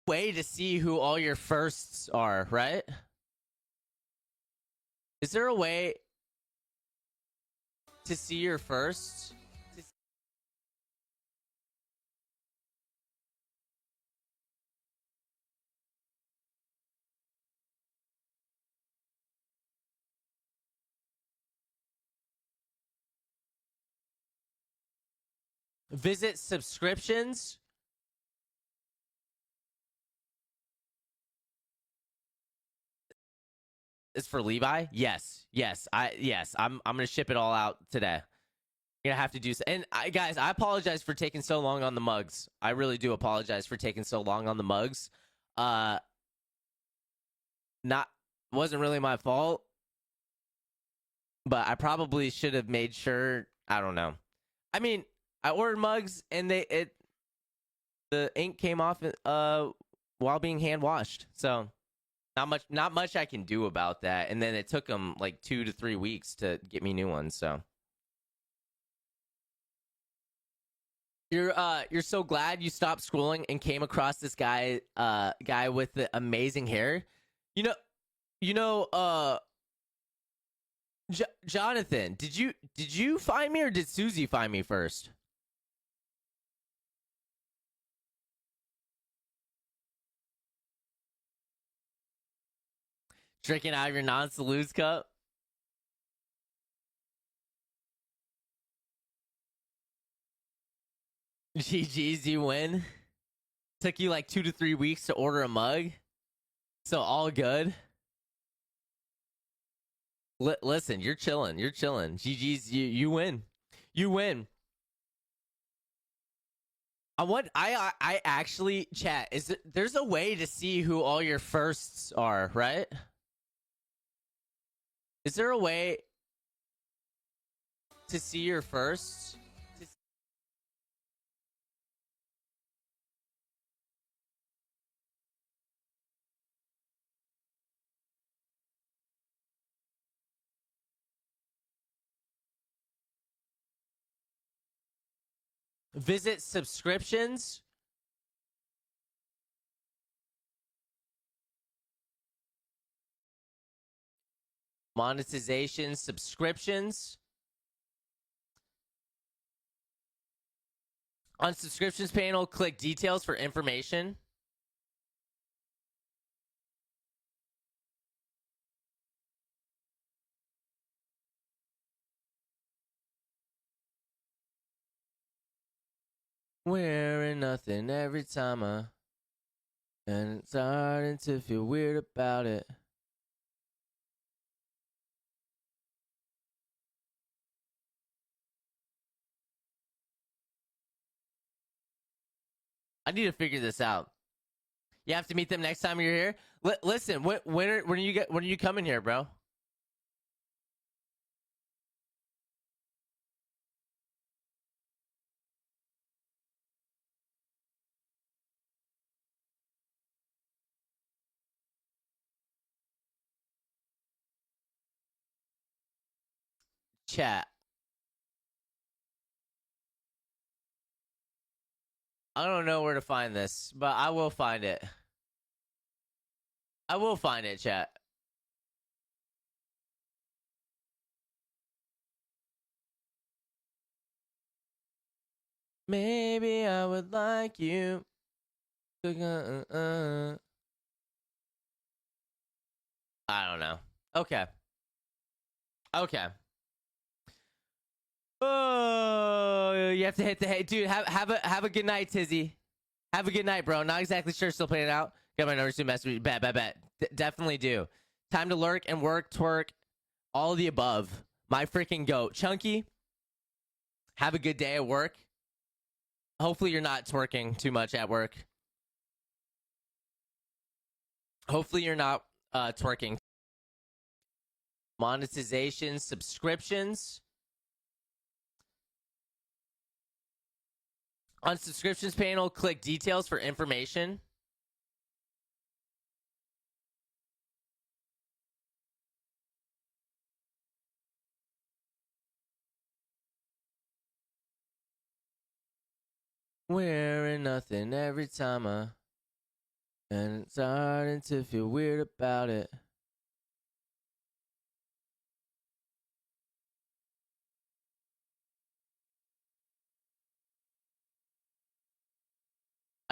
way to see who all your firsts are, right? Is there a way to see your firsts? Visit subscriptions. Is for Levi? Yes. I'm gonna ship it all out today. You're gonna have to do so. And guys, I apologize for taking so long on the mugs. I really do apologize for taking so long on the mugs. Uh, not wasn't really my fault, but I probably should have made sure. I don't know. I mean, I ordered mugs and the ink came off while being hand washed. So not much I can do about that. And then it took them like 2 to 3 weeks to get me new ones. So you're so glad you stopped scrolling and came across this guy with the amazing hair. You know, you know Jonathan, did you find me or did Susie find me first? Drinking out of your non-salutes cup. GG's, you win. Took you like 2 to 3 weeks to order a mug. So all good. Listen, you're chilling. You're chilling. GG's, you win. You win. I actually chat there's a way to see who all your firsts are, right? Is there a way to see your firsts? Visit subscriptions. Monetization, subscriptions. On subscriptions panel, click details for information. Wearing nothing every time and it's starting to feel weird about it. I need to figure this out. You have to meet them next time you're here. Listen, when are you coming here, bro? Chat. I don't know where to find this, but I will find it. I will find it, chat. Maybe I would like you. I don't know. Okay. Okay. Oh, you have to hit the hey, dude. Have a good night, Tizzy. Have a good night, bro. Not exactly sure. Still playing it out. Got my numbers to message. Bet. Definitely do. Time to lurk and work, twerk, all of the above. My freaking goat, Chunky. Have a good day at work. Hopefully you're not twerking too much at work. Hopefully you're not twerking. Monetization, subscriptions. On subscriptions panel, click details for information. Wearing nothing every time And it's starting to feel weird about it.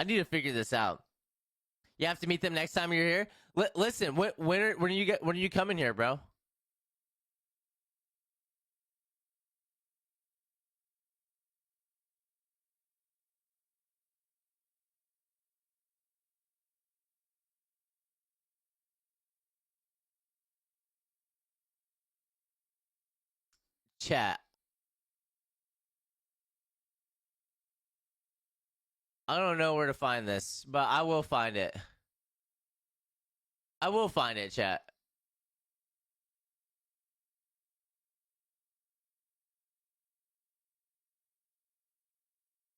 I need to figure this out. You have to meet them next time you're here. Listen, when are you coming here, bro? Chat. I don't know where to find this, but I will find it. I will find it, chat.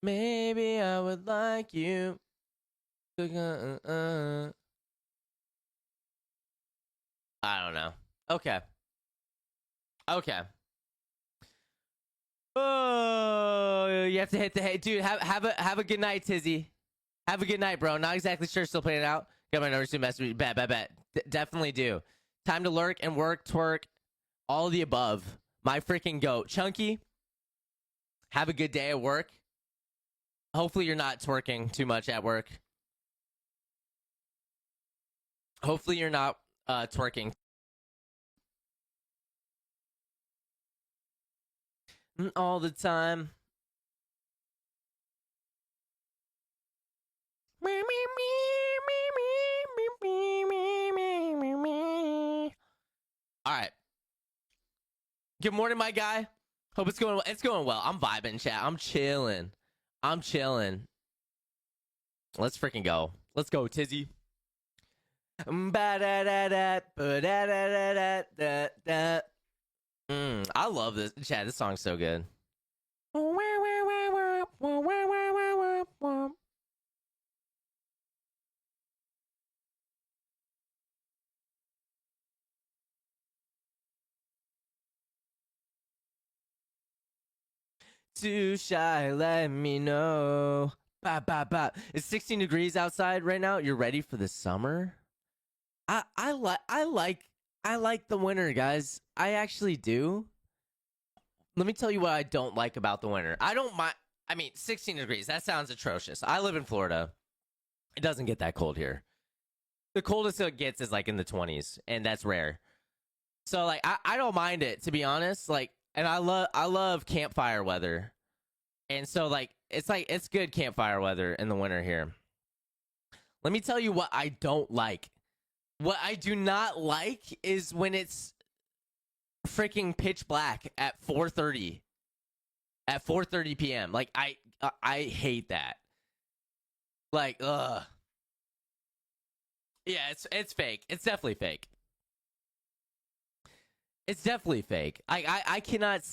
Maybe I would like you. I don't know. Okay. Okay. Oh, you have to hit the hey, dude. Have a good night, Tizzy. Have a good night, bro. Not exactly sure. Still playing it out. Got my number soon. Message. Bet. Definitely do. Time to lurk and work, twerk, all of the above. My freaking goat, Chunky. Have a good day at work. Hopefully you're not twerking too much at work. Hopefully you're not twerking all the time. All right. Good morning, my guy. Hope it's going well. It's going well. I'm vibing, chat. I'm chilling. Let's freaking go. Let's go, Tizzy. I love this. Chat, this song's so good. Too shy, let me know. It's 16 degrees outside right now. You're ready for the summer? I like the winter, guys. I actually do. Let me tell you what I don't like about the winter. I don't mind. I mean, 16 degrees. That sounds atrocious. I live in Florida. It doesn't get that cold here. The coldest it gets is like in the 20s, and that's rare. So like I don't mind it, to be honest. Like, and I love campfire weather. And so like it's good campfire weather in the winter here. Let me tell you what I don't like. What I do not like is when it's freaking pitch black at 4:30 p.m. Like I hate that. Like ugh. Yeah, it's fake. It's definitely fake. It's definitely fake. I cannot